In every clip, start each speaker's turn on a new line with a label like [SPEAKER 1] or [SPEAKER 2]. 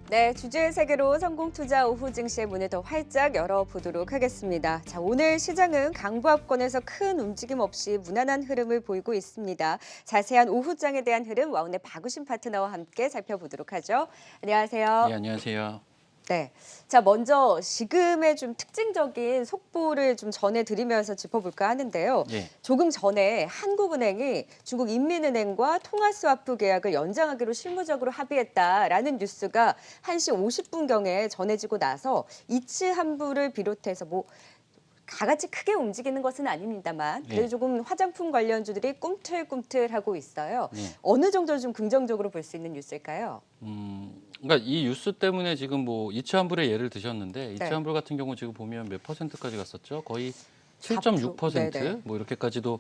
[SPEAKER 1] 네, 주주의 세계로 성공투자 오후 증시의 문을 더 활짝 열어보도록 하겠습니다. 자, 오늘 시장은 강보합권에서 큰 움직임 없이 무난한 흐름을 보이고 있습니다. 자세한 오후장에 대한 흐름 와운의 박우신 파트너와 함께 살펴보도록 하죠. 안녕하세요.
[SPEAKER 2] 예, 안녕하세요.
[SPEAKER 1] 네. 자, 먼저 지금의 좀 특징적인 속보를 좀 전해드리면서 짚어볼까 하는데요.
[SPEAKER 2] 예.
[SPEAKER 1] 조금 전에 한국은행이 중국 인민은행과 통화스와프 계약을 연장하기로 실무적으로 합의했다라는 뉴스가 1시 50분경에 전해지고 나서 이츠 한부를 비롯해서 가같이 크게 움직이는 것은 아닙니다만 그래도
[SPEAKER 2] 예.
[SPEAKER 1] 조금 화장품 관련주들이 꿈틀꿈틀하고 있어요.
[SPEAKER 2] 예.
[SPEAKER 1] 어느 정도 좀 긍정적으로 볼 수 있는 뉴스일까요?
[SPEAKER 2] 그러니까 이 뉴스 때문에 지금 뭐 이츠한불의 예를 드셨는데
[SPEAKER 1] 네.
[SPEAKER 2] 이츠한불 같은 경우 지금 보면 몇 퍼센트까지 갔었죠? 거의
[SPEAKER 1] 4%.
[SPEAKER 2] 7.6%
[SPEAKER 1] 네네.
[SPEAKER 2] 뭐 이렇게까지도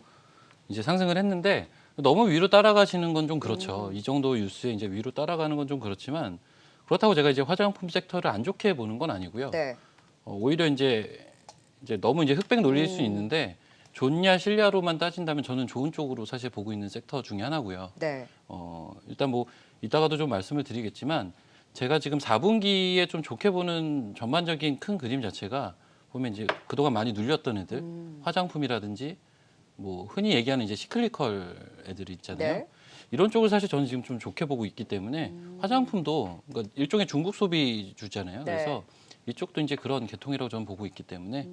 [SPEAKER 2] 이제 상승을 했는데 너무 위로 따라가시는 건 좀 그렇죠. 이 정도 뉴스에 이제 위로 따라가는 건 좀 그렇지만 그렇다고 제가 이제 화장품 섹터를 안 좋게 보는 건 아니고요.
[SPEAKER 1] 네.
[SPEAKER 2] 오히려 이제 너무 이제 흑백 놀릴 수 있는데 좋냐 싫냐로만 따진다면 저는 좋은 쪽으로 사실 보고 있는 섹터 중에 하나고요.
[SPEAKER 1] 네.
[SPEAKER 2] 일단 뭐 이따가도 좀 말씀을 드리겠지만 제가 지금 4분기에 좀 좋게 보는 전반적인 큰 그림 자체가 보면 이제 그동안 많이 눌렸던 애들 화장품이라든지 뭐 흔히 얘기하는 이제 시클리컬 애들이 있잖아요.
[SPEAKER 1] 네.
[SPEAKER 2] 이런 쪽을 사실 저는 지금 좀 좋게 보고 있기 때문에 화장품도 그러니까 일종의 중국 소비주잖아요.
[SPEAKER 1] 네.
[SPEAKER 2] 그래서 이쪽도 이제 그런 계통이라고 저는 보고 있기 때문에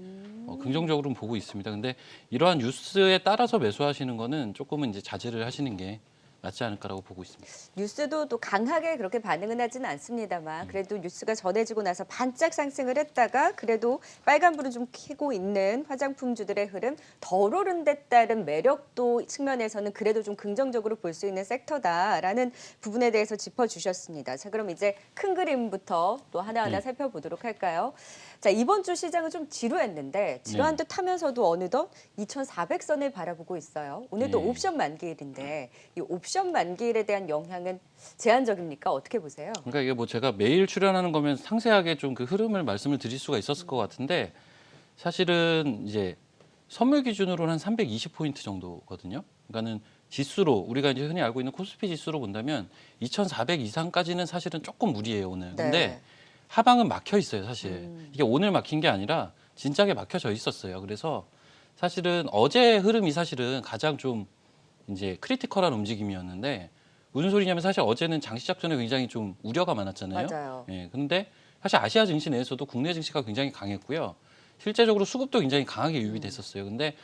[SPEAKER 2] 긍정적으로는 보고 있습니다. 근데 이러한 뉴스에 따라서 매수하시는 거는 조금은 이제 자제를 하시는 게 낫지 않을까라고 보고 있습니다.
[SPEAKER 1] 뉴스도 또 강하게 그렇게 반응은 하지는 않습니다만 그래도 뉴스가 전해지고 나서 반짝 상승을 했다가 그래도 빨간불을 좀 켜고 있는 화장품주들의 흐름 덜 오른 데 따른 매력도 측면에서는 그래도 좀 긍정적으로 볼 수 있는 섹터다라는 부분에 대해서 짚어주셨습니다. 자, 그럼 이제 큰 그림부터 또 하나하나
[SPEAKER 2] 네.
[SPEAKER 1] 살펴보도록 할까요? 자, 이번 주 시장은 좀 지루했는데 지루한 듯 하면서도 어느덧 2,400선을 바라보고 있어요. 오늘도
[SPEAKER 2] 네.
[SPEAKER 1] 옵션 만기일인데 이 옵션 만기일에 대한 영향은 제한적입니까? 어떻게 보세요?
[SPEAKER 2] 그러니까 이게 뭐 제가 매일 출연하는 거면 상세하게 좀 그 흐름을 말씀을 드릴 수가 있었을 것 같은데 사실은 이제 선물 기준으로는 한 320포인트 정도거든요. 그러니까는 지수로 우리가 이제 흔히 알고 있는 코스피 지수로 본다면 2,400 이상까지는 사실은 조금 무리예요, 오늘. 근데 하방은 막혀 있어요, 사실. 이게 오늘 막힌 게 아니라 진작에 막혀져 있었어요. 그래서 사실은 어제 흐름이 사실은 가장 좀 이제 크리티컬한 움직임이었는데 무슨 소리냐면 사실 어제는 장 시작 전에 굉장히 좀 우려가 많았잖아요.
[SPEAKER 1] 맞아요.
[SPEAKER 2] 예. 근데 사실 아시아 증시 내에서도 국내 증시가 굉장히 강했고요. 실제적으로 수급도 굉장히 강하게 유입이 됐었어요. 근데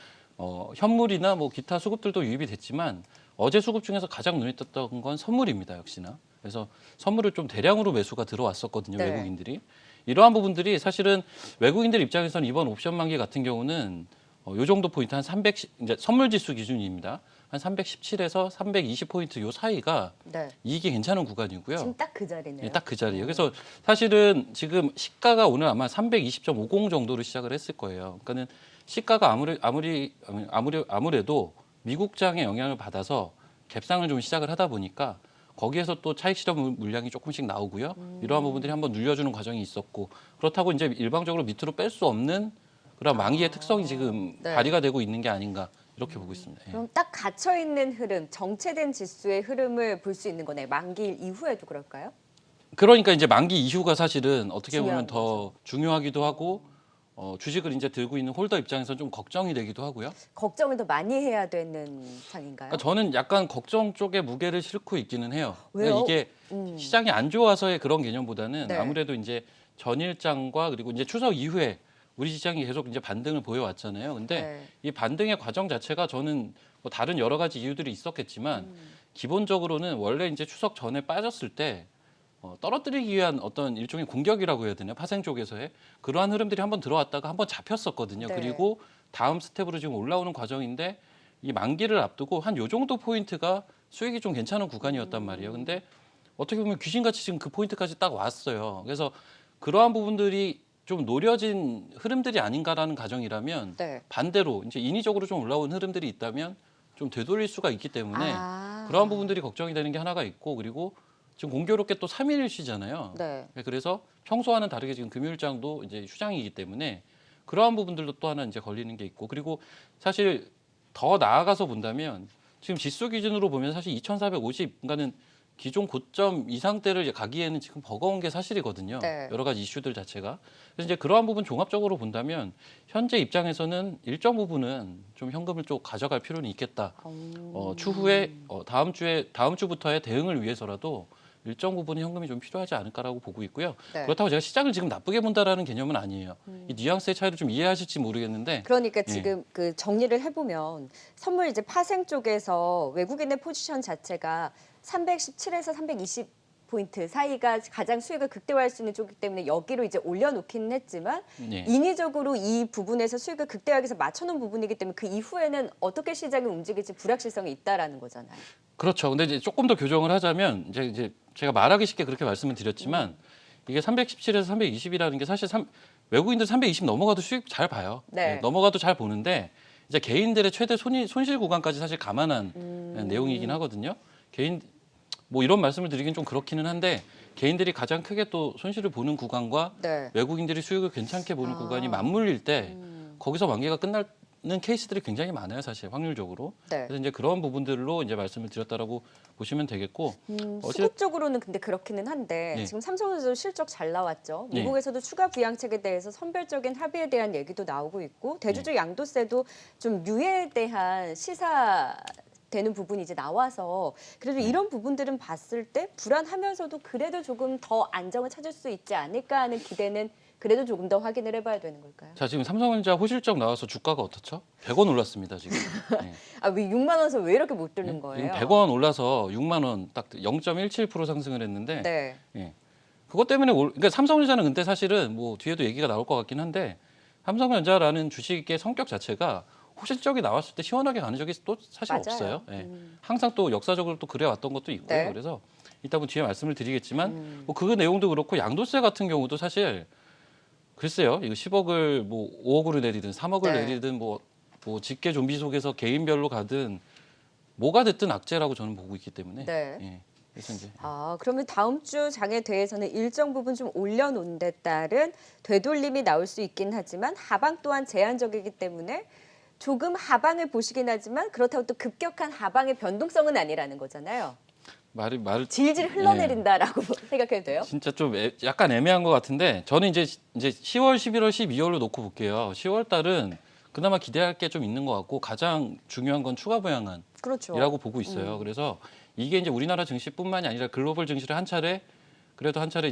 [SPEAKER 2] 현물이나 뭐 기타 수급들도 유입이 됐지만 어제 수급 중에서 가장 눈에 띄었던 건 선물입니다, 역시나. 그래서 선물을 좀 대량으로 매수가 들어왔었거든요,
[SPEAKER 1] 네.
[SPEAKER 2] 외국인들이. 이러한 부분들이 사실은 외국인들 입장에서는 이번 옵션 만기 같은 경우는 요 정도 포인트 한 310, 이제 선물 지수 기준입니다. 한 317에서 320포인트 요 사이가
[SPEAKER 1] 네.
[SPEAKER 2] 이익이 괜찮은 구간이고요.
[SPEAKER 1] 지금 딱 그 자리네요.
[SPEAKER 2] 예, 딱 그 자리예요. 그래서 사실은 지금 시가가 오늘 아마 320.50 정도로 시작을 했을 거예요. 그러니까는 시가가 아무래도 미국장의 영향을 받아서 갭상을 좀 시작을 하다 보니까 거기에서 또 차익 실현 물량이 조금씩 나오고요. 이러한 부분들이 한번 눌려주는 과정이 있었고 그렇다고 이제 일방적으로 밑으로 뺄 수 없는 그런 만기의 특성이 지금
[SPEAKER 1] 네.
[SPEAKER 2] 발휘가 되고 있는 게 아닌가 이렇게 보고 있습니다. 예.
[SPEAKER 1] 그럼 딱 갇혀 있는 흐름, 정체된 지수의 흐름을 볼 수 있는 거네요. 만기일 이후에도 그럴까요?
[SPEAKER 2] 그러니까 이제 만기 이후가 사실은 어떻게
[SPEAKER 1] 중요한
[SPEAKER 2] 보면 더 중요하기도 하고 주식을 이제 들고 있는 홀더 입장에서 좀 걱정이 되기도 하고요.
[SPEAKER 1] 걱정을 더 많이 해야 되는 상인가요?
[SPEAKER 2] 그러니까 저는 약간 걱정 쪽에 무게를 싣고 있기는 해요.
[SPEAKER 1] 왜요?
[SPEAKER 2] 그러니까 이게 시장이 안 좋아서의 그런 개념보다는
[SPEAKER 1] 네.
[SPEAKER 2] 아무래도 이제 전일장과 그리고 이제 추석 이후에 우리 시장이 계속 이제 반등을 보여왔잖아요. 근데
[SPEAKER 1] 네.
[SPEAKER 2] 이 반등의 과정 자체가 저는 뭐 다른 여러 가지 이유들이 있었겠지만 기본적으로는 원래 이제 추석 전에 빠졌을 때 떨어뜨리기 위한 어떤 일종의 공격이라고 해야 되나 파생 쪽에서의 그러한 흐름들이 한번 들어왔다가 한번 잡혔었거든요.
[SPEAKER 1] 네.
[SPEAKER 2] 그리고 다음 스텝으로 지금 올라오는 과정인데 이 만기를 앞두고 한 요 정도 포인트가 수익이 좀 괜찮은 구간이었단 말이에요. 근데 어떻게 보면 귀신같이 지금 그 포인트까지 딱 왔어요. 그래서 그러한 부분들이 좀 노려진 흐름들이 아닌가라는 가정이라면
[SPEAKER 1] 네.
[SPEAKER 2] 반대로 이제 인위적으로 좀 올라온 흐름들이 있다면 좀 되돌릴 수가 있기 때문에 그러한 부분들이 걱정이 되는 게 하나가 있고 그리고 지금 공교롭게 또 3일 쉬잖아요.
[SPEAKER 1] 네.
[SPEAKER 2] 그래서 평소와는 다르게 지금 금요일장도 이제 휴장이기 때문에 그러한 부분들도 또 하나 이제 걸리는 게 있고 그리고 사실 더 나아가서 본다면 지금 지수 기준으로 보면 사실 2,450 그러니까는 기존 고점 이상대를 이제 가기에는 지금 버거운 게 사실이거든요.
[SPEAKER 1] 네.
[SPEAKER 2] 여러 가지 이슈들 자체가. 그래서 이제 그러한 부분 종합적으로 본다면 현재 입장에서는 일정 부분은 좀 현금을 좀 가져갈 필요는 있겠다. 추후에 다음 주부터의 대응을 위해서라도 일정 부분의 현금이 좀 필요하지 않을까라고 보고 있고요.
[SPEAKER 1] 네.
[SPEAKER 2] 그렇다고 제가 시장을 지금 나쁘게 본다라는 개념은 아니에요. 이 뉘앙스의 차이를 좀 이해하실지 모르겠는데
[SPEAKER 1] 그러니까
[SPEAKER 2] 예.
[SPEAKER 1] 지금 그 정리를 해보면 선물 이제 파생 쪽에서 외국인의 포지션 자체가 317에서 320 포인트 사이가 가장 수익을 극대화할 수 있는 쪽이기 때문에 여기로 이제 올려놓기는 했지만
[SPEAKER 2] 예.
[SPEAKER 1] 인위적으로 이 부분에서 수익을 극대화하기 위해서 맞춰놓은 부분이기 때문에 그 이후에는 어떻게 시장이 움직일지 불확실성이 있다라는 거잖아요.
[SPEAKER 2] 그렇죠. 근데 이제 조금 더 교정을 하자면 이제 제가 말하기 쉽게 그렇게 말씀을 드렸지만 이게 317에서 320이라는 게 사실 외국인들 320 넘어가도 수익 잘 봐요.
[SPEAKER 1] 네.
[SPEAKER 2] 넘어가도 잘 보는데 이제 개인들의 최대 손실 구간까지 사실 감안한 내용이긴 하거든요. 뭐 이런 말씀을 드리긴 좀 그렇기는 한데 개인들이 가장 크게 또 손실을 보는 구간과
[SPEAKER 1] 네.
[SPEAKER 2] 외국인들이 수익을 괜찮게 보는 구간이 맞물릴 때 거기서 만기가 끝나는 케이스들이 굉장히 많아요, 사실 확률적으로.
[SPEAKER 1] 네.
[SPEAKER 2] 그래서 이제 그런 부분들로 이제 말씀을 드렸다라고 보시면 되겠고.
[SPEAKER 1] 수급적으로는 근데 그렇기는 한데
[SPEAKER 2] 예.
[SPEAKER 1] 지금 삼성전자도 실적 잘 나왔죠.
[SPEAKER 2] 예.
[SPEAKER 1] 미국에서도 추가 부양책에 대해서 선별적인 합의에 대한 얘기도 나오고 있고 대주주 양도세도 좀 유예에 대한 시사되는 부분이 이제 나와서 그래도 이런 부분들은 봤을 때 불안하면서도 그래도 조금 더 안정을 찾을 수 있지 않을까 하는 기대는 그래도 조금 더 확인을 해봐야 되는 걸까요?
[SPEAKER 2] 자, 지금 삼성전자 호실적 나와서 주가가 어떻죠? 100원 올랐습니다, 지금. 예.
[SPEAKER 1] 아, 왜 6만 원에서 왜 이렇게 못 뜨는 거예요?
[SPEAKER 2] 지금 100원 올라서 6만 원 딱 0.17% 상승을 했는데
[SPEAKER 1] 네.
[SPEAKER 2] 예. 그것 때문에 그러니까 삼성전자는 근데 사실은 뭐 뒤에도 얘기가 나올 것 같긴 한데 삼성전자라는 주식의 성격 자체가 호실적이 나왔을 때 시원하게 가는 적이 또 사실
[SPEAKER 1] 맞아요.
[SPEAKER 2] 없어요. 예. 항상 또 역사적으로 또 그래 왔던 것도 있고요.
[SPEAKER 1] 네.
[SPEAKER 2] 그래서 이따 뭐 뒤에 말씀을 드리겠지만 뭐 그 내용도 그렇고 양도세 같은 경우도 사실 글쎄요. 이거 10억을 뭐 5억으로 내리든 3억을
[SPEAKER 1] 네.
[SPEAKER 2] 내리든 뭐 직계 좀비 속에서 개인별로 가든 뭐가 됐든 악재라고 저는 보고 있기 때문에.
[SPEAKER 1] 네.
[SPEAKER 2] 예. 그래서 이제
[SPEAKER 1] 아, 그러면 다음 주 장에 대해서는 일정 부분 좀 올려놓은 데 따른 되돌림이 나올 수 있긴 하지만 하방 또한 제한적이기 때문에 조금 하방을 보시긴 하지만 그렇다고 또 급격한 하방의 변동성은 아니라는 거잖아요.
[SPEAKER 2] 말을
[SPEAKER 1] 질질 흘러내린다라고 생각해도 돼요?
[SPEAKER 2] 진짜 좀 약간 애매한 것 같은데 저는 이제 10월, 11월, 12월로 놓고 볼게요. 10월 달은 그나마 기대할 게 좀 있는 것 같고 가장 중요한 건 추가 부양안이라고
[SPEAKER 1] 그렇죠.
[SPEAKER 2] 보고 있어요. 그래서 이게 이제 우리나라 증시뿐만이 아니라 글로벌 증시를 한 차례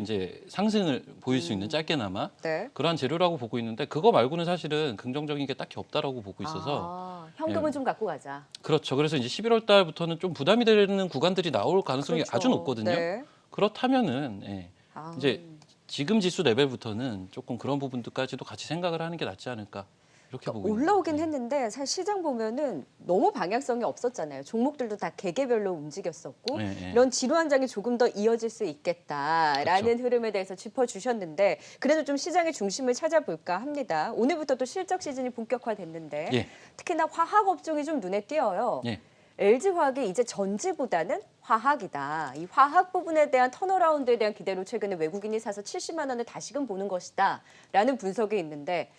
[SPEAKER 2] 이제 상승을 보일 수 있는 짧게나마
[SPEAKER 1] 네.
[SPEAKER 2] 그러한 재료라고 보고 있는데 그거 말고는 사실은 긍정적인 게 딱히 없다라고 보고 있어서
[SPEAKER 1] 아, 현금은
[SPEAKER 2] 예.
[SPEAKER 1] 좀 갖고 가자.
[SPEAKER 2] 그렇죠. 그래서 이제 11월 달부터는 좀 부담이 되는 구간들이 나올 가능성이
[SPEAKER 1] 그렇죠.
[SPEAKER 2] 아주 높거든요.
[SPEAKER 1] 네.
[SPEAKER 2] 그렇다면은 예.
[SPEAKER 1] 아,
[SPEAKER 2] 이제 지금 지수 레벨부터는 조금 그런 부분들까지도 같이 생각을 하는 게 낫지 않을까 이렇게 보고
[SPEAKER 1] 올라오긴
[SPEAKER 2] 있습니다.
[SPEAKER 1] 했는데 사실 시장 보면은 너무 방향성이 없었잖아요. 종목들도 다 개개별로 움직였었고
[SPEAKER 2] 예, 예.
[SPEAKER 1] 이런 지루한 장이 조금 더 이어질 수 있겠다라는
[SPEAKER 2] 그렇죠.
[SPEAKER 1] 흐름에 대해서 짚어주셨는데 그래도 좀 시장의 중심을 찾아볼까 합니다. 오늘부터 또 실적 시즌이 본격화됐는데
[SPEAKER 2] 예.
[SPEAKER 1] 특히나 화학 업종이 좀 눈에 띄어요.
[SPEAKER 2] 예.
[SPEAKER 1] LG화학이 이제 전지보다는 화학이다. 이 화학 부분에 대한 턴어라운드에 대한 기대로 최근에 외국인이 사서 70만 원을 다시금 보는 것이다라는 분석이 있는데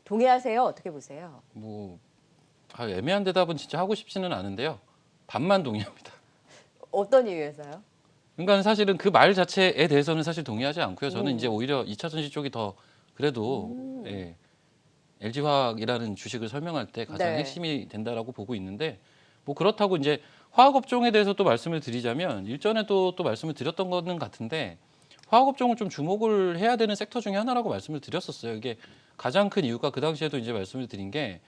[SPEAKER 1] 동의하세요? 어떻게 보세요?
[SPEAKER 2] 뭐 애매한 대답은 진짜 하고 싶지는 않은데요. 반만 동의합니다.
[SPEAKER 1] 어떤 이유에서요?
[SPEAKER 2] 그러니까 사실은 그 말 자체에 대해서는 사실 동의하지 않고요. 저는 이제 오히려 2차 전지 쪽이 더 그래도 예, LG화학이라는 주식을 설명할 때 가장
[SPEAKER 1] 네.
[SPEAKER 2] 핵심이 된다라고 보고 있는데 뭐 그렇다고 이제 화학 업종에 대해서 또 말씀을 드리자면 일전에도 또 말씀을 드렸던 거는 같은데 화학 업종을 좀 주목을 해야 되는 섹터 중에 하나라고 말씀을 드렸었어요. 이게 가장 큰 이유가 그 당시에도 이제 말씀을 드린 게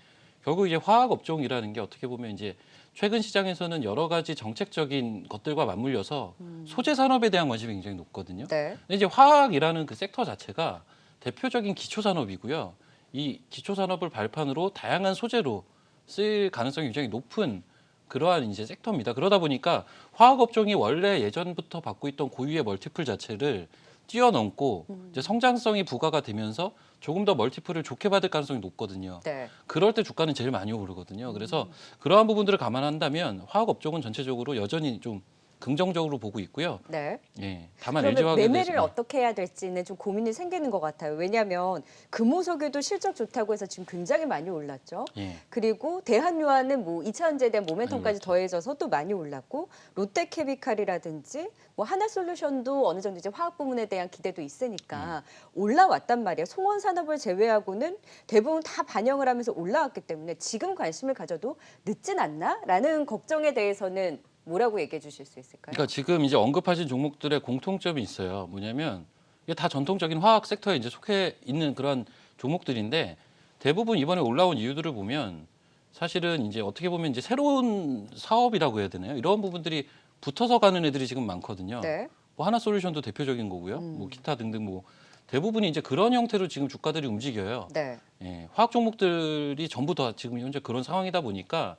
[SPEAKER 2] 결국 이제 화학 업종이라는 게 어떻게 보면 이제 최근 시장에서는 여러 가지 정책적인 것들과 맞물려서 소재 산업에 대한 관심이 굉장히 높거든요.
[SPEAKER 1] 네.
[SPEAKER 2] 근데 이제 화학이라는 그 섹터 자체가 대표적인 기초 산업이고요. 이 기초 산업을 발판으로 다양한 소재로 쓸 가능성이 굉장히 높은 그러한 이제 섹터입니다. 그러다 보니까 화학 업종이 원래 예전부터 받고 있던 고유의 멀티플 자체를 뛰어넘고 이제 성장성이 부과가 되면서 조금 더 멀티플을 좋게 받을 가능성이 높거든요.
[SPEAKER 1] 네.
[SPEAKER 2] 그럴 때 주가는 제일 많이 오르거든요. 그래서 그러한 부분들을 감안한다면 화학 업종은 전체적으로 여전히 좀 긍정적으로 보고 있고요.
[SPEAKER 1] 네.
[SPEAKER 2] 예, 다만
[SPEAKER 1] 그러면
[SPEAKER 2] LG화학에
[SPEAKER 1] 매매를
[SPEAKER 2] 대해서
[SPEAKER 1] 어떻게 해야 될지는 좀 고민이 생기는 것 같아요. 왜냐하면 금호석유도 실적 좋다고 해서 지금 굉장히 많이 올랐죠.
[SPEAKER 2] 예,
[SPEAKER 1] 그리고 대한유화는 뭐 2차 전지에 대한
[SPEAKER 2] 많이
[SPEAKER 1] 모멘텀까지
[SPEAKER 2] 올랐죠.
[SPEAKER 1] 더해져서 또 많이 올랐고 롯데케미칼이라든지 뭐 하나솔루션도 어느 정도 이제 화학 부문에 대한 기대도 있으니까 올라왔단 말이에요. 송원산업을 제외하고는 대부분 다 반영을 하면서 올라왔기 때문에 지금 관심을 가져도 늦진 않나라는 걱정에 대해서는 뭐라고 얘기해 주실 수 있을까요?
[SPEAKER 2] 그러니까 지금 이제 언급하신 종목들의 공통점이 있어요. 뭐냐면 이게 다 전통적인 화학 섹터에 이제 속해 있는 그런 종목들인데 대부분 이번에 올라온 이유들을 보면 사실은 이제 어떻게 보면 이제 새로운 사업이라고 해야 되나요? 이런 부분들이 붙어서 가는 애들이 지금 많거든요.
[SPEAKER 1] 네.
[SPEAKER 2] 뭐 하나솔루션도 대표적인 거고요. 뭐 기타 등등 뭐 대부분이 이제 그런 형태로 지금 주가들이 움직여요.
[SPEAKER 1] 네.
[SPEAKER 2] 예, 화학 종목들이 전부 다 지금 현재 그런 상황이다 보니까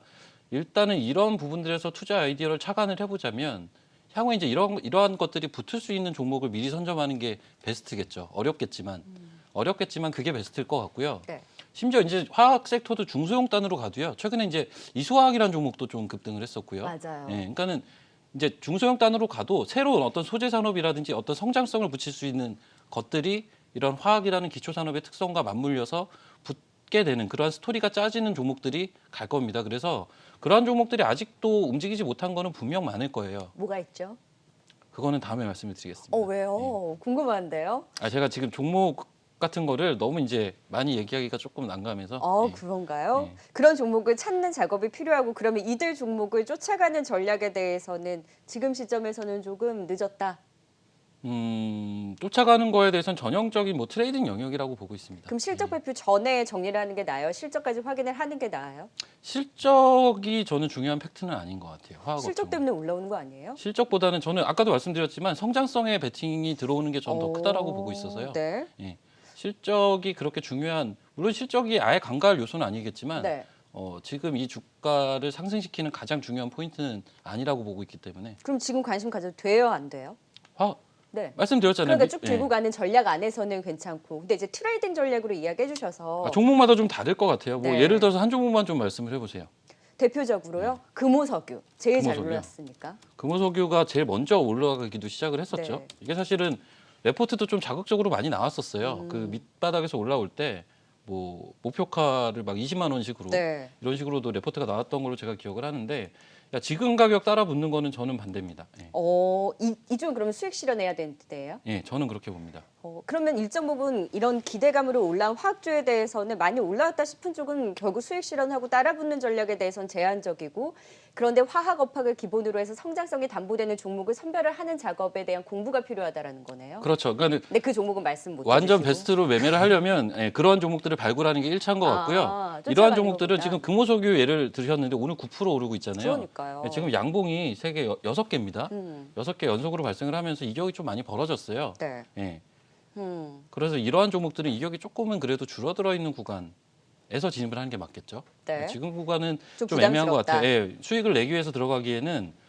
[SPEAKER 2] 일단은 이런 부분들에서 투자 아이디어를 착안을 해보자면 향후에 이제 이러한 것들이 붙을 수 있는 종목을 미리 선점하는 게 베스트겠죠. 어렵겠지만 그게 베스트일 것 같고요.
[SPEAKER 1] 네.
[SPEAKER 2] 심지어 이제 화학 섹터도 중소형 단으로 가도요. 최근에 이제 이수화학이라는 종목도 좀 급등을 했었고요.
[SPEAKER 1] 맞아요.
[SPEAKER 2] 예, 그러니까는 이제 중소형 단으로 가도 새로운 어떤 소재 산업이라든지 어떤 성장성을 붙일 수 있는 것들이 이런 화학이라는 기초 산업의 특성과 맞물려서 붙게 되는 그러한 스토리가 짜지는 종목들이 갈 겁니다. 그래서 그러한 종목들이 아직도 움직이지 못한 거는 분명 많을 거예요.
[SPEAKER 1] 뭐가 있죠?
[SPEAKER 2] 그거는 다음에 말씀을 드리겠습니다.
[SPEAKER 1] 왜요? 궁금한데요.
[SPEAKER 2] 제가 지금 종목 같은 거를 너무 이제 많이 얘기하기가 조금 난감해서. 예.
[SPEAKER 1] 그런가요?
[SPEAKER 2] 네.
[SPEAKER 1] 그런 종목을 찾는 작업이 필요하고 그러면 이들 종목을 쫓아가는 전략에 대해서는 지금 시점에서는 조금 늦었다.
[SPEAKER 2] 쫓아가는 거에 대해서는 전형적인 뭐 트레이딩 영역이라고 보고 있습니다.
[SPEAKER 1] 그럼 실적 발표 전에 정리를 하는 게 나아요? 실적까지 확인을 하는 게 나아요?
[SPEAKER 2] 실적이 저는 중요한 팩트는 아닌 것 같아요. 화학
[SPEAKER 1] 실적
[SPEAKER 2] 업종.
[SPEAKER 1] 때문에 올라오는 거 아니에요?
[SPEAKER 2] 실적보다는 저는 아까도 말씀드렸지만 성장성의 베팅이 들어오는 게 전 더 크다라고 보고 있어서요.
[SPEAKER 1] 네.
[SPEAKER 2] 예. 실적이 그렇게 중요한 물론 실적이 아예 간과할 요소는 아니겠지만
[SPEAKER 1] 네.
[SPEAKER 2] 지금 이 주가를 상승시키는 가장 중요한 포인트는 아니라고 보고 있기 때문에
[SPEAKER 1] 그럼 지금 관심 가져도 돼요, 안 돼요? 네.
[SPEAKER 2] 말씀드렸잖아요.
[SPEAKER 1] 그러니까 쭉 들고
[SPEAKER 2] 예.
[SPEAKER 1] 가는 전략 안에서는 괜찮고, 근데 이제 트레이딩 전략으로 이야기해 주셔서
[SPEAKER 2] 종목마다 좀 다를 것 같아요. 뭐
[SPEAKER 1] 네.
[SPEAKER 2] 예를 들어서 한 종목만 좀 말씀을 해보세요.
[SPEAKER 1] 대표적으로요, 금호석유 제일 잘
[SPEAKER 2] 금호석유요?
[SPEAKER 1] 올랐으니까.
[SPEAKER 2] 금호석유가 제일 먼저 올라가기도 시작을 했었죠.
[SPEAKER 1] 네.
[SPEAKER 2] 이게 사실은 레포트도 좀 자극적으로 많이 나왔었어요. 그 밑바닥에서 올라올 때 뭐 목표가를 막 20만 원씩으로
[SPEAKER 1] 네.
[SPEAKER 2] 이런 식으로도 레포트가 나왔던 걸로 제가 기억을 하는데 지금 가격 따라 붙는 거는 저는 반대입니다. 예.
[SPEAKER 1] 이쪽은 그러면 수익 실현해야 되는 때예요?
[SPEAKER 2] 예, 저는 그렇게 봅니다.
[SPEAKER 1] 그러면 일정 부분 이런 기대감으로 올라온 화학주에 대해서는 많이 올라왔다 싶은 쪽은 결국 수익 실현하고 따라붙는 전략에 대해서는 제한적이고, 그런데 화학 업학을 기본으로 해서 성장성이 담보되는 종목을 선별을 하는 작업에 대한 공부가 필요하다라는 거네요.
[SPEAKER 2] 그렇죠. 그러니까
[SPEAKER 1] 근데 그 종목은 말씀 못
[SPEAKER 2] 완전
[SPEAKER 1] 해주시고.
[SPEAKER 2] 베스트로 매매를 하려면 그러한 종목들을 발굴하는 게 1차인 것 같고요.
[SPEAKER 1] 쫓아가는
[SPEAKER 2] 이러한 종목들은
[SPEAKER 1] 것보다.
[SPEAKER 2] 지금 금호석유 예를 들으셨는데 오늘 9% 오르고 있잖아요.
[SPEAKER 1] 그러니까요.
[SPEAKER 2] 지금 양봉이 세개 6개입니다. 6개 연속으로 발생을 하면서 이격이 좀 많이 벌어졌어요.
[SPEAKER 1] 네.
[SPEAKER 2] 예.
[SPEAKER 1] 음.
[SPEAKER 2] 그래서 이러한 종목들은 이격이 조금은 그래도 줄어들어 있는 구간에서 진입을 하는 게 맞겠죠.
[SPEAKER 1] 네.
[SPEAKER 2] 지금 구간은
[SPEAKER 1] 좀
[SPEAKER 2] 좀 애매한 것
[SPEAKER 1] 부담스럽다.
[SPEAKER 2] 같아요. 예, 수익을 내기 위해서 들어가기에는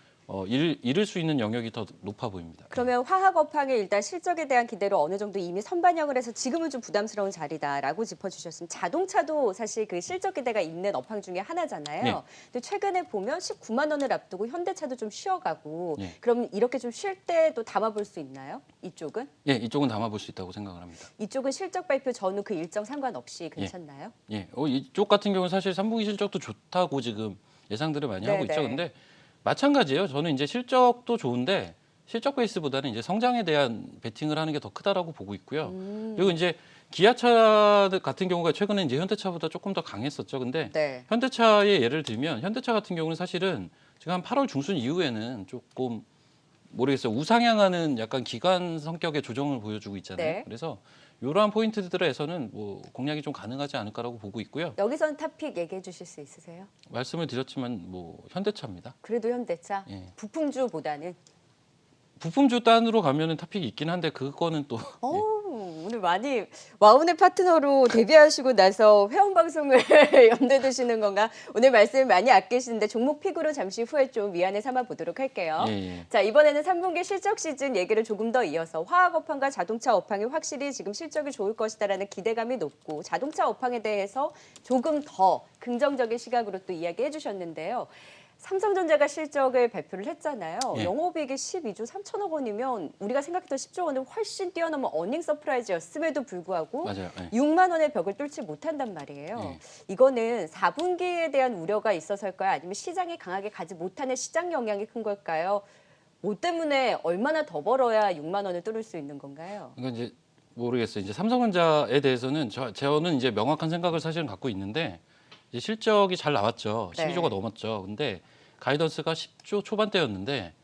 [SPEAKER 2] 잃을 수 있는 영역이 더 높아 보입니다.
[SPEAKER 1] 그러면 화학 업황의 일단 실적에 대한 기대로 어느 정도 이미 선반영을 해서 지금은 좀 부담스러운 자리다라고 짚어주셨습니다. 자동차도 사실 그 실적 기대가 있는 업황 중에 하나잖아요.
[SPEAKER 2] 네.
[SPEAKER 1] 근데 최근에 보면 19만 원을 앞두고 현대차도 좀 쉬어가고,
[SPEAKER 2] 네.
[SPEAKER 1] 그럼 이렇게 좀 쉴 때도 담아볼 수 있나요? 이쪽은?
[SPEAKER 2] 예, 이쪽은 담아볼 수 있다고 생각을 합니다.
[SPEAKER 1] 이쪽은 실적 발표 전후 그 일정 상관없이 괜찮나요?
[SPEAKER 2] 예, 이쪽 같은 경우는 사실 3분기 실적도 좋다고 지금 예상들을 많이 하고
[SPEAKER 1] 네네.
[SPEAKER 2] 있죠. 근데 마찬가지예요. 저는 이제 실적도 좋은데 실적 베이스보다는 이제 성장에 대한 베팅을 하는 게 더 크다라고 보고 있고요. 그리고 이제 기아차 같은 경우가 최근에 이제 현대차보다 조금 더 강했었죠. 근데
[SPEAKER 1] 네.
[SPEAKER 2] 현대차의 예를 들면 현대차 같은 경우는 사실은 지금 한 8월 중순 이후에는 조금 모르겠어요. 우상향하는 약간 기관 성격의 조정을 보여주고 있잖아요.
[SPEAKER 1] 네.
[SPEAKER 2] 그래서 이러한 포인트들에서는 뭐 공략이 좀 가능하지 않을까라고 보고 있고요.
[SPEAKER 1] 여기선 탑픽 얘기해 주실 수 있으세요?
[SPEAKER 2] 말씀을 드렸지만 뭐 현대차입니다.
[SPEAKER 1] 그래도 현대차?
[SPEAKER 2] 예.
[SPEAKER 1] 부품주보다는?
[SPEAKER 2] 부품주 단으로 가면은 탑픽이 있긴 한데 그거는 또
[SPEAKER 1] 오늘 많이 와운의 파트너로 데뷔하시고 나서 회원 방송을 염두에 두시는 건가? 오늘 말씀 많이 아끼시는데 종목 픽으로 잠시 후에 좀 위안을 삼아 보도록 할게요.
[SPEAKER 2] 예.
[SPEAKER 1] 자, 이번에는 3분기 실적 시즌 얘기를 조금 더 이어서 화학 업황과 자동차 업황이 확실히 지금 실적이 좋을 것이다라는 기대감이 높고, 자동차 업황에 대해서 조금 더 긍정적인 시각으로 또 이야기해 주셨는데요. 삼성전자가 실적을 발표를 했잖아요.
[SPEAKER 2] 예.
[SPEAKER 1] 영업이익이 12조 3천억 원이면 우리가 생각했던 10조 원을 훨씬 뛰어넘은 어닝 서프라이즈였음에도 불구하고
[SPEAKER 2] 맞아요. 예.
[SPEAKER 1] 6만 원의 벽을 뚫지 못한단 말이에요.
[SPEAKER 2] 예.
[SPEAKER 1] 이거는 4분기에 대한 우려가 있어서일까요? 아니면 시장이 강하게 가지 못하는 시장 영향이 큰 걸까요? 뭐 때문에 얼마나 더 벌어야 6만 원을 뚫을 수 있는 건가요?
[SPEAKER 2] 그러니까 이제 모르겠어요. 이제 삼성전자에 대해서는 저는 이제 명확한 생각을 사실은 갖고 있는데 이제 실적이 잘 나왔죠.
[SPEAKER 1] 네.
[SPEAKER 2] 12조가 넘었죠. 근데 가이던스가 10조 초반대였는데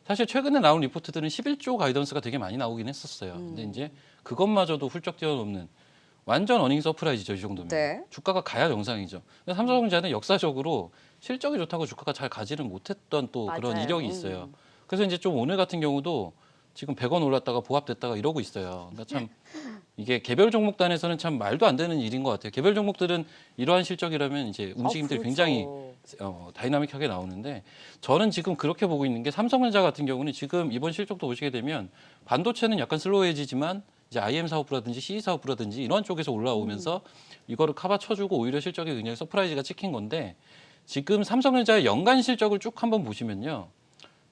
[SPEAKER 2] 사실 최근에 나온 리포트들은 11조 가이던스가 되게 많이 나오긴 했었어요. 근데 이제 그것마저도 훌쩍 뛰어넘는 완전 어닝 서프라이즈죠. 이 정도면.
[SPEAKER 1] 네.
[SPEAKER 2] 주가가 가야 정상이죠. 근데 삼성전자는 역사적으로 실적이 좋다고 주가가 잘 가지는 못했던 또 그런
[SPEAKER 1] 맞아요.
[SPEAKER 2] 이력이 있어요. 그래서 이제 좀 오늘 같은 경우도 지금 100원 올랐다가 보합됐다가 이러고 있어요. 그러니까 참 이게 개별 종목단에서는 참 말도 안 되는 일인 것 같아요. 개별 종목들은 이러한 실적이라면 이제 움직임들이
[SPEAKER 1] 그렇죠.
[SPEAKER 2] 굉장히 다이나믹하게 나오는데 저는 지금 그렇게 보고 있는 게 삼성전자 같은 경우는 지금 이번 실적도 보시게 되면 반도체는 약간 슬로우해지지만 이제 IM 사업부라든지 CE 사업부라든지 이런 쪽에서 올라오면서 이거를 커버 쳐주고 오히려 실적이 굉장히 서프라이즈가 찍힌 건데 지금 삼성전자의 연간 실적을 쭉 한번 보시면요.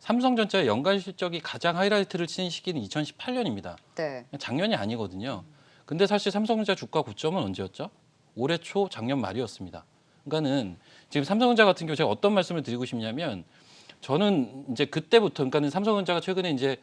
[SPEAKER 2] 삼성전자의 연간 실적이 가장 하이라이트를 친 시기는 2018년입니다.
[SPEAKER 1] 네.
[SPEAKER 2] 작년이 아니거든요. 근데 사실 삼성전자 주가 고점은 언제였죠? 올해 초 작년 말이었습니다. 그러니까는 지금 삼성전자 같은 경우 제가 어떤 말씀을 드리고 싶냐면 저는 이제 그때부터 그러니까는 삼성전자가 최근에 이제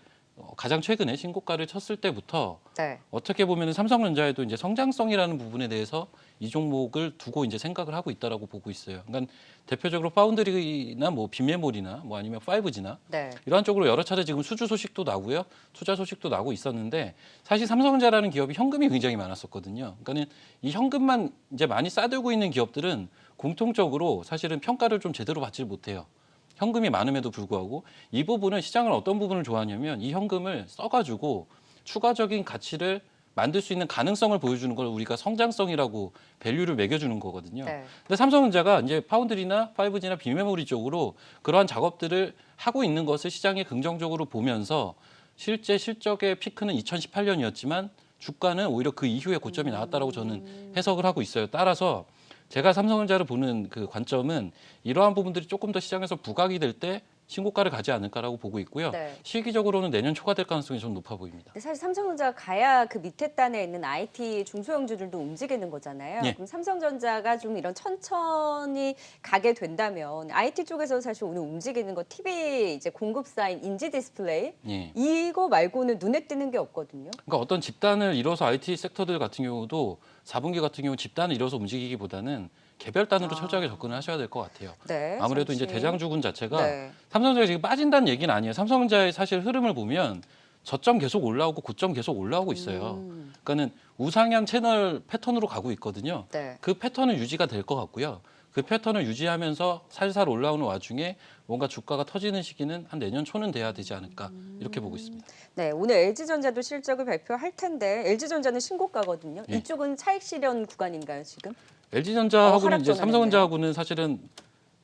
[SPEAKER 2] 가장 최근에 신고가를 쳤을 때부터
[SPEAKER 1] 네.
[SPEAKER 2] 어떻게 보면은 삼성전자에도 이제 성장성이라는 부분에 대해서 이 종목을 두고 이제 생각을 하고 있다라고 보고 있어요. 그러니까 대표적으로 파운드리나 뭐 빈메모리나 뭐 아니면 5G나
[SPEAKER 1] 네.
[SPEAKER 2] 이러한 쪽으로 여러 차례 지금 수주 소식도 나고요, 투자 소식도 나고 있었는데 사실 삼성전자라는 기업이 현금이 굉장히 많았었거든요. 그러니까는 이 현금만 이제 많이 싸들고 있는 기업들은 공통적으로 사실은 평가를 좀 제대로 받지 못해요. 현금이 많음에도 불구하고 이 부분은 시장은 어떤 부분을 좋아하냐면 이 현금을 써가지고 추가적인 가치를 만들 수 있는 가능성을 보여주는 걸 우리가 성장성이라고 밸류를 매겨주는 거거든요.
[SPEAKER 1] 네.
[SPEAKER 2] 근데 삼성전자가 이제 파운드리나 5G나 빈메모리 쪽으로 그러한 작업들을 하고 있는 것을 시장이 긍정적으로 보면서 실제 실적의 피크는 2018년이었지만 주가는 오히려 그 이후에 고점이 나왔다라고 저는 해석을 하고 있어요. 따라서 제가 삼성전자를 보는 그 관점은 이러한 부분들이 조금 더 시장에서 부각이 될 때 신고가를 가지 않을까라고 보고 있고요.
[SPEAKER 1] 네.
[SPEAKER 2] 시기적으로는 내년 초가 될 가능성이 좀 높아 보입니다.
[SPEAKER 1] 근데 사실 삼성전자가 가야 그 밑에 단에 있는 IT 중소형주들도 움직이는 거잖아요.
[SPEAKER 2] 예.
[SPEAKER 1] 그럼 삼성전자가 좀 이런 천천히 가게 된다면 IT 쪽에서 사실 오늘 움직이는 거 TV 이제 공급사인 인지 디스플레이
[SPEAKER 2] 예.
[SPEAKER 1] 이거 말고는 눈에 띄는 게 없거든요.
[SPEAKER 2] 그러니까 어떤 집단을 이뤄서 IT 섹터들 같은 경우도 4분기 같은 경우 집단을 이뤄서 움직이기보다는 개별 단으로 철저하게 접근을 하셔야 될 것 같아요.
[SPEAKER 1] 네.
[SPEAKER 2] 아무래도
[SPEAKER 1] 잠시.
[SPEAKER 2] 이제 대장주군 자체가
[SPEAKER 1] 네.
[SPEAKER 2] 삼성전자가 지금 빠진다는 얘기는 아니에요. 삼성전자의 사실 흐름을 보면 저점 계속 올라오고 고점 계속 올라오고 있어요. 그러니까는 우상향 채널 패턴으로 가고 있거든요.
[SPEAKER 1] 네.
[SPEAKER 2] 그 패턴은 유지가 될 것 같고요. 그 패턴을 유지하면서 살살 올라오는 와중에 뭔가 주가가 터지는 시기는 한 내년 초는 돼야 되지 않을까 이렇게 보고 있습니다.
[SPEAKER 1] 네, 오늘 LG전자도 실적을 발표할 텐데 LG전자는 신고가거든요.
[SPEAKER 2] 예.
[SPEAKER 1] 이쪽은 차익 실현 구간인가요, 지금?
[SPEAKER 2] LG전자하고는
[SPEAKER 1] 하락
[SPEAKER 2] 이제
[SPEAKER 1] 전환했네요.
[SPEAKER 2] 삼성전자하고는 사실은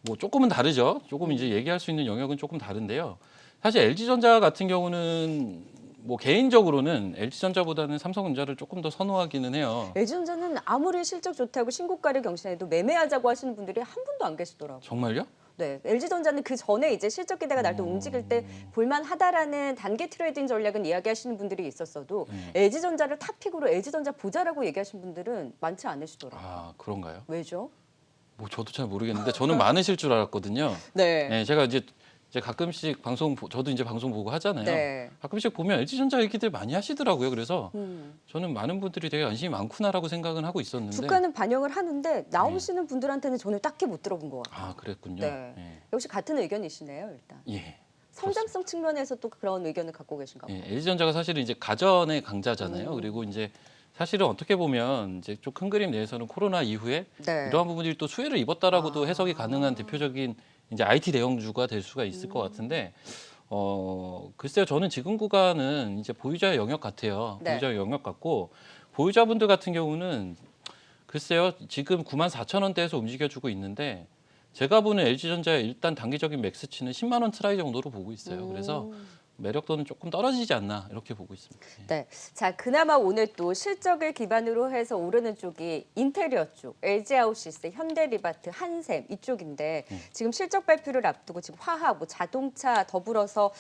[SPEAKER 2] 뭐 조금은 다르죠. 조금 이제 얘기할 수 있는 영역은 조금 다른데요. 사실 LG전자 같은 경우는 뭐 개인적으로는 LG전자보다는 삼성전자를 조금 더 선호하기는 해요.
[SPEAKER 1] LG전자는 아무리 실적 좋다고 신고가를 경신해도 매매하자고 하시는 분들이 한 분도 안 계시더라고요.
[SPEAKER 2] 정말요?
[SPEAKER 1] 네, LG전자는 그 전에 이제 실적 기대가 날 때 움직일 때 볼만하다라는 단기 트레이딩 전략은 이야기하시는 분들이 있었어도 LG전자를 탑픽으로 LG전자 보자라고 얘기하시는 분들은 많지 않으시더라고요.
[SPEAKER 2] 아 그런가요?
[SPEAKER 1] 왜죠?
[SPEAKER 2] 뭐 저도 잘 모르겠는데 저는 많으실 줄 알았거든요.
[SPEAKER 1] 네.
[SPEAKER 2] 네, 제가 이제 가끔씩 저도 이제 방송 보고 하잖아요.
[SPEAKER 1] 네.
[SPEAKER 2] 가끔씩 보면 LG전자 얘기들 많이 하시더라고요. 그래서 저는 많은 분들이 되게 관심이 많구나라고 생각은 하고 있었는데.
[SPEAKER 1] 주가는 반영을 하는데 나오시는 분들한테는 저는 딱히 못 들어본 것 같아요.
[SPEAKER 2] 아 그랬군요.
[SPEAKER 1] 네.
[SPEAKER 2] 예.
[SPEAKER 1] 역시 같은 의견이시네요, 일단.
[SPEAKER 2] 예.
[SPEAKER 1] 성장성 측면에서 또 그런 의견을 갖고 계신가 봐요.
[SPEAKER 2] 예, LG전자가 사실은 이제 가전의 강자잖아요. 그리고 이제 사실은 어떻게 보면 이제 좀 큰 그림 내에서는 코로나 이후에
[SPEAKER 1] 네.
[SPEAKER 2] 이러한 부분들이 또 수혜를 입었다라고도 해석이 가능한 대표적인 이제 IT 대형주가 될 수가 있을 것 같은데 글쎄요 저는 지금 구간은 이제 보유자의 영역 같아요.
[SPEAKER 1] 네.
[SPEAKER 2] 보유자의 영역 같고 보유자분들 같은 경우는 글쎄요 지금 94,000원대에서 움직여주고 있는데 제가 보는 LG전자의 일단 단기적인 맥스치는 10만 원 트라이 정도로 보고 있어요. 그래서 매력도는 조금 떨어지지 않나 이렇게 보고 있습니다. 예.
[SPEAKER 1] 네. 자, 그나마 오늘 또 실적을 기반으로 해서 오르는 쪽이 인테리어 쪽, LG아웃시스, 현대리바트, 한샘 이쪽인데 지금 실적 발표를 앞두고 지금 화학, 뭐 자동차 더불어서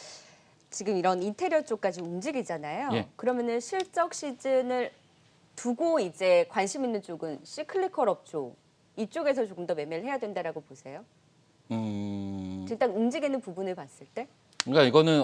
[SPEAKER 1] 지금 이런 인테리어 쪽까지 움직이잖아요.
[SPEAKER 2] 예.
[SPEAKER 1] 그러면은 실적 시즌을 두고 이제 관심 있는 쪽은 시클리컬 업종 이쪽에서 조금 더 매매를 해야 된다라고 보세요? 일단 움직이는 부분을 봤을 때?
[SPEAKER 2] 그러니까 이거는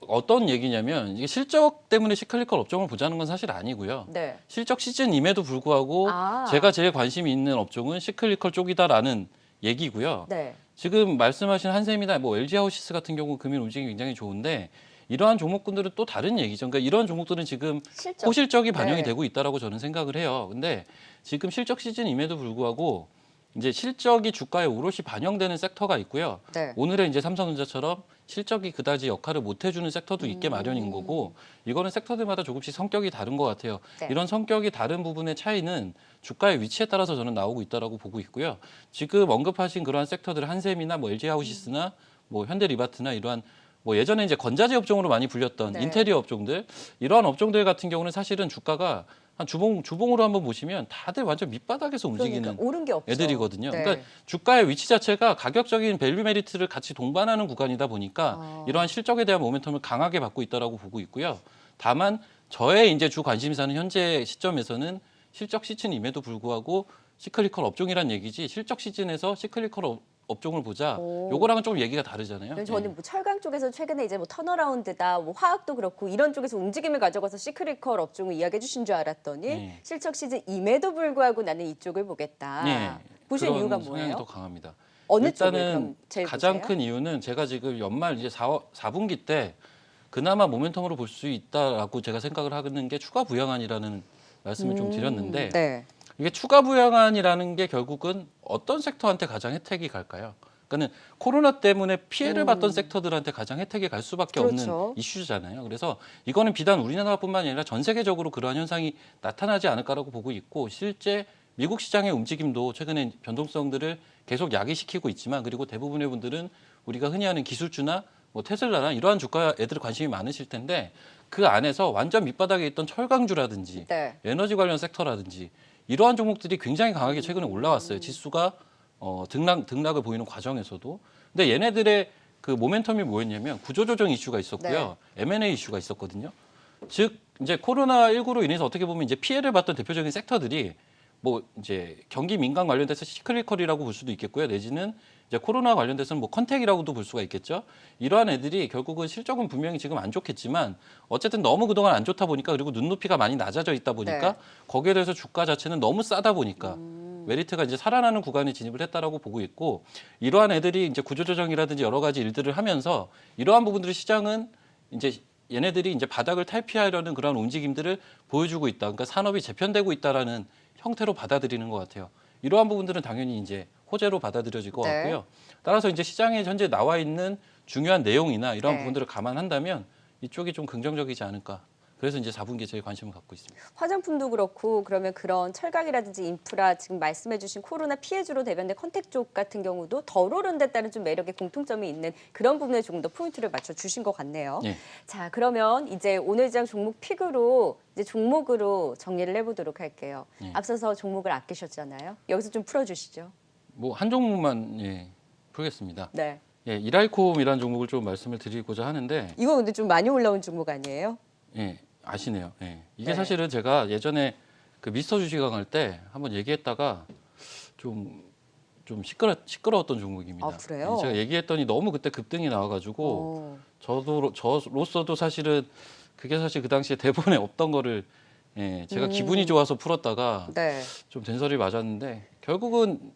[SPEAKER 2] 어떤 얘기냐면 이게 실적 때문에 시클리컬 업종을 보자는 건 사실 아니고요.
[SPEAKER 1] 네.
[SPEAKER 2] 실적 시즌임에도 불구하고
[SPEAKER 1] 아.
[SPEAKER 2] 제가 제일 관심이 있는 업종은 시클리컬 쪽이다라는 얘기고요.
[SPEAKER 1] 네.
[SPEAKER 2] 지금 말씀하신 한샘이나 뭐 LG하우시스 같은 경우 금일 움직임이 굉장히 좋은데 이러한 종목군들은 또 다른 얘기죠. 그러니까 이런 종목들은 지금
[SPEAKER 1] 실적.
[SPEAKER 2] 호실적이 반영이
[SPEAKER 1] 네.
[SPEAKER 2] 되고 있다라고 저는 생각을 해요. 근데 지금 실적 시즌임에도 불구하고 이제 실적이 주가에 오롯이 반영되는 섹터가 있고요.
[SPEAKER 1] 네.
[SPEAKER 2] 오늘의 이제 삼성전자처럼 실적이 그다지 역할을 못 해주는 섹터도 있게 마련인 거고 이거는 섹터들마다 조금씩 성격이 다른 것 같아요.
[SPEAKER 1] 네.
[SPEAKER 2] 이런 성격이 다른 부분의 차이는 주가의 위치에 따라서 저는 나오고 있다라고 보고 있고요. 지금 언급하신 그러한 섹터들 한샘이나 뭐 LG하우시스나 뭐 현대리바트나 이러한 뭐 예전에 이제 건자재 업종으로 많이 불렸던
[SPEAKER 1] 네.
[SPEAKER 2] 인테리어 업종들 이러한 업종들 같은 경우는 사실은 주가가 한 주봉으로 한번 보시면 다들 완전 밑바닥에서 움직이는
[SPEAKER 1] 그러니까 오른 게 없죠.
[SPEAKER 2] 애들이거든요.
[SPEAKER 1] 네.
[SPEAKER 2] 그러니까 주가의 위치 자체가 가격적인 밸류 메리트를 같이 동반하는 구간이다 보니까 이러한 실적에 대한 모멘텀을 강하게 받고 있다라고 보고 있고요. 다만 저의 이제 주 관심사는 현재 시점에서는 실적 시즌임에도 불구하고 시클리컬 업종이란 얘기지 실적 시즌에서 시클리컬 업종을 보자.
[SPEAKER 1] 오.
[SPEAKER 2] 요거랑은 좀 얘기가 다르잖아요.
[SPEAKER 1] 저는 뭐 철강 쪽에서 최근에 이제 뭐 턴어라운드다, 뭐 화학도 그렇고 이런 쪽에서 움직임을 가져가서 시크릿컬 업종을 이야기해 주신 줄 알았더니
[SPEAKER 2] 네.
[SPEAKER 1] 실적 시즌임에도 불구하고 나는 이쪽을 보겠다.
[SPEAKER 2] 예.
[SPEAKER 1] 보신
[SPEAKER 2] 그런
[SPEAKER 1] 이유가
[SPEAKER 2] 성향이
[SPEAKER 1] 뭐예요?
[SPEAKER 2] 더 강합니다.
[SPEAKER 1] 어느 쪽을
[SPEAKER 2] 일단은
[SPEAKER 1] 그럼 제일
[SPEAKER 2] 가장
[SPEAKER 1] 보세요?
[SPEAKER 2] 큰 이유는 제가 지금 연말 이제 4분기 때 그나마 모멘텀으로 볼 수 있다라고 제가 생각을 하는 게 추가 부양안이라는 말씀을 좀 드렸는데
[SPEAKER 1] 네.
[SPEAKER 2] 이게 추가 부양안이라는 게 결국은 어떤 섹터한테 가장 혜택이 갈까요? 그러니까는 코로나 때문에 피해를 봤던 섹터들한테 가장 혜택이 갈 수밖에
[SPEAKER 1] 그렇죠.
[SPEAKER 2] 없는 이슈잖아요. 그래서 이거는 비단 우리나라뿐만 아니라 전 세계적으로 그러한 현상이 나타나지 않을까라고 보고 있고 실제 미국 시장의 움직임도 최근에 변동성들을 계속 야기시키고 있지만 그리고 대부분의 분들은 우리가 흔히 하는 기술주나 뭐 테슬라나 이러한 주가 애들 관심이 많으실 텐데 그 안에서 완전 밑바닥에 있던 철강주라든지
[SPEAKER 1] 네.
[SPEAKER 2] 에너지 관련 섹터라든지 이러한 종목들이 굉장히 강하게 최근에 올라왔어요. 지수가 등락을 보이는 과정에서도. 근데 얘네들의 그 모멘텀이 뭐였냐면 구조조정 이슈가 있었고요. M&A 이슈가 있었거든요. 즉 이제 코로나19로 인해서 어떻게 보면 이제 피해를 봤던 대표적인 섹터들이 뭐 이제 경기 민감 관련돼서 시클리컬이라고 볼 수도 있겠고요. 내지는 이제 코로나 관련돼서는 뭐 컨택이라고도 볼 수가 있겠죠. 이러한 애들이 결국은 실적은 분명히 지금 안 좋겠지만 어쨌든 너무 그동안 안 좋다 보니까 그리고 눈높이가 많이 낮아져 있다 보니까
[SPEAKER 1] 네.
[SPEAKER 2] 거기에 대해서 주가 자체는 너무 싸다 보니까 메리트가 이제 살아나는 구간에 진입을 했다라고 보고 있고 이러한 애들이 이제 구조조정이라든지 여러 가지 일들을 하면서 이러한 부분들을 시장은 이제 얘네들이 이제 바닥을 탈피하려는 그런 움직임들을 보여주고 있다. 그러니까 산업이 재편되고 있다라는 형태로 받아들이는 것 같아요. 이러한 부분들은 당연히 이제 호재로 받아들여질 것
[SPEAKER 1] 네.
[SPEAKER 2] 같고요. 따라서 이제 시장에 현재 나와 있는 중요한 내용이나 이러한
[SPEAKER 1] 네.
[SPEAKER 2] 부분들을 감안한다면 이쪽이 좀 긍정적이지 않을까. 그래서 이제 4분기에 제일 관심을 갖고 있습니다.
[SPEAKER 1] 화장품도 그렇고 그러면 그런 철강이라든지 인프라 지금 말씀해주신 코로나 피해주로 대변된 컨택 쪽 같은 경우도 덜 오른 데 따른 좀 매력의 공통점이 있는 그런 부분에 조금 더 포인트를 맞춰 주신 것 같네요.
[SPEAKER 2] 예.
[SPEAKER 1] 자, 그러면 이제 오늘 장 종목 픽으로 이제 종목으로 정리를 해보도록 할게요.
[SPEAKER 2] 예.
[SPEAKER 1] 앞서서 종목을 아끼셨잖아요. 여기서 좀 풀어주시죠.
[SPEAKER 2] 뭐 한 종목만 풀겠습니다.
[SPEAKER 1] 네.
[SPEAKER 2] 예, 이랄콤이라는 종목을 좀 말씀을 드리고자 하는데
[SPEAKER 1] 이거 근데 좀 많이 올라온 종목 아니에요?
[SPEAKER 2] 예, 아시네요. 예. 이게
[SPEAKER 1] 네.
[SPEAKER 2] 사실은 제가 예전에 그 미스터 주식왕 할 때 한번 얘기했다가 좀 시끄러웠던 종목입니다.
[SPEAKER 1] 아, 그래요?
[SPEAKER 2] 예, 제가 얘기했더니 너무 그때 급등이 나와가지고 저로서도 사실은 그게 사실 그 당시에 대본에 없던 거를 제가 기분이 좋아서 풀었다가
[SPEAKER 1] 네.
[SPEAKER 2] 좀 된소리 맞았는데 결국은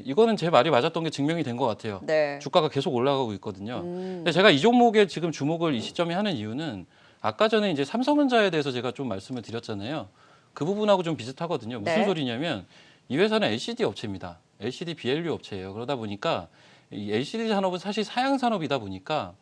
[SPEAKER 2] 이거는 제 말이 맞았던 게 증명이 된 것 같아요.
[SPEAKER 1] 네.
[SPEAKER 2] 주가가 계속 올라가고 있거든요. 근데 제가 이 종목에 지금 주목을 이 시점에 하는 이유는 아까 전에 이제 삼성전자에 대해서 제가 좀 말씀을 드렸잖아요. 그 부분하고 좀 비슷하거든요. 무슨
[SPEAKER 1] 네.
[SPEAKER 2] 소리냐면 이 회사는 LCD 업체입니다. LCD BLU 업체예요. 그러다 보니까 이 LCD 산업은 사실 사양 산업이다 보니까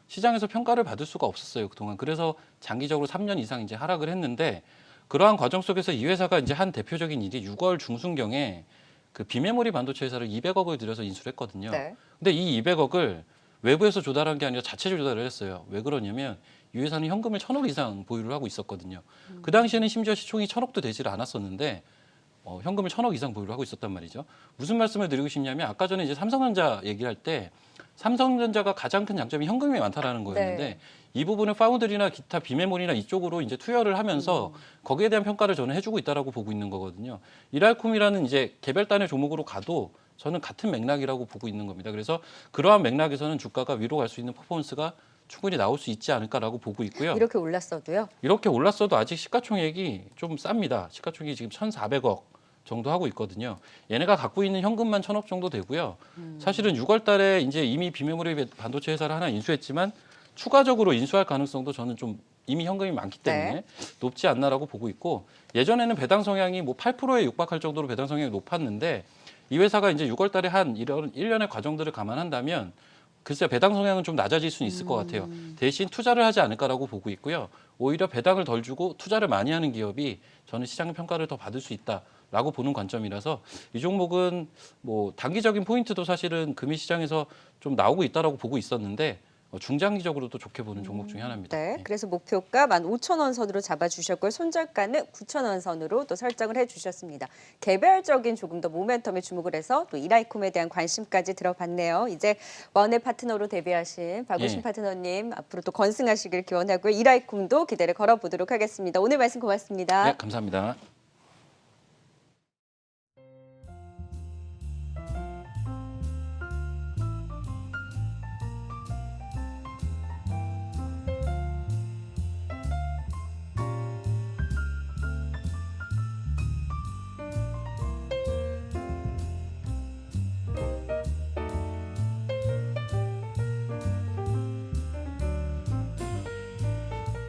[SPEAKER 2] 시장에서 평가를 받을 수가 없었어요. 그동안. 그래서 장기적으로 3년 이상 이제 하락을 했는데 그러한 과정 속에서 이 회사가 이제 한 대표적인 일이 6월 중순경에 그 비메모리 반도체 회사를 200억을 들여서 인수를 했거든요.
[SPEAKER 1] 네.
[SPEAKER 2] 근데 이 200억을 외부에서 조달한 게 아니라 자체 조달을 했어요. 왜 그러냐면 이 회사는 현금을 1,000억 이상 보유를 하고 있었거든요. 그 당시에는 심지어 시총이 1,000억도 되지를 않았었는데 현금을 1,000억 이상 보유를 하고 있었단 말이죠. 무슨 말씀을 드리고 싶냐면 아까 전에 이제 삼성전자 얘기를 할 때 삼성전자가 가장 큰 장점이 현금이 많다라는 거였는데
[SPEAKER 1] 네.
[SPEAKER 2] 이 부분을 파운드리나 기타 비메모리나 이쪽으로 이제 투여를 하면서 거기에 대한 평가를 저는 해주고 있다라고 보고 있는 거거든요. 이랄콤이라는 이제 개별단의 종목으로 가도 저는 같은 맥락이라고 보고 있는 겁니다. 그래서 그러한 맥락에서는 주가가 위로 갈 수 있는 퍼포먼스가 충분히 나올 수 있지 않을까라고 보고 있고요.
[SPEAKER 1] 이렇게 올랐어도요.
[SPEAKER 2] 이렇게 올랐어도 아직 시가총액이 좀 쌉니다. 시가총액이 지금 1,400억 정도 하고 있거든요. 얘네가 갖고 있는 현금만 1,000억 정도 되고요. 사실은 6월 달에 이제 이미 비메모리 반도체 회사를 하나 인수했지만 추가적으로 인수할 가능성도 저는 좀 이미 현금이 많기 때문에
[SPEAKER 1] 네.
[SPEAKER 2] 높지 않나라고 보고 있고 예전에는 배당 성향이 뭐 8%에 육박할 정도로 배당 성향이 높았는데 이 회사가 이제 6월 달에 한 이런 일련의 과정들을 감안한다면 글쎄요, 배당 성향은 좀 낮아질 수는 있을 것 같아요. 대신 투자를 하지 않을까라고 보고 있고요. 오히려 배당을 덜 주고 투자를 많이 하는 기업이 저는 시장 평가를 더 받을 수 있다라고 보는 관점이라서 이 종목은 뭐 단기적인 포인트도 사실은 금일 시장에서 좀 나오고 있다라고 보고 있었는데 중장기적으로도 좋게 보는 종목 중에 하나입니다.
[SPEAKER 1] 네,
[SPEAKER 2] 예.
[SPEAKER 1] 그래서 목표가 15,000원 선으로 잡아주셨고요. 손절가는 9,000원 선으로 또 설정을 해주셨습니다. 개별적인 조금 더 모멘텀에 주목을 해서 또 이라이콤에 대한 관심까지 들어봤네요. 이제 원의 파트너로 데뷔하신 박우신
[SPEAKER 2] 예.
[SPEAKER 1] 파트너님 앞으로 또 건승하시길 기원하고요. 이라이콤도 기대를 걸어보도록 하겠습니다. 오늘 말씀 고맙습니다.
[SPEAKER 2] 네, 감사합니다.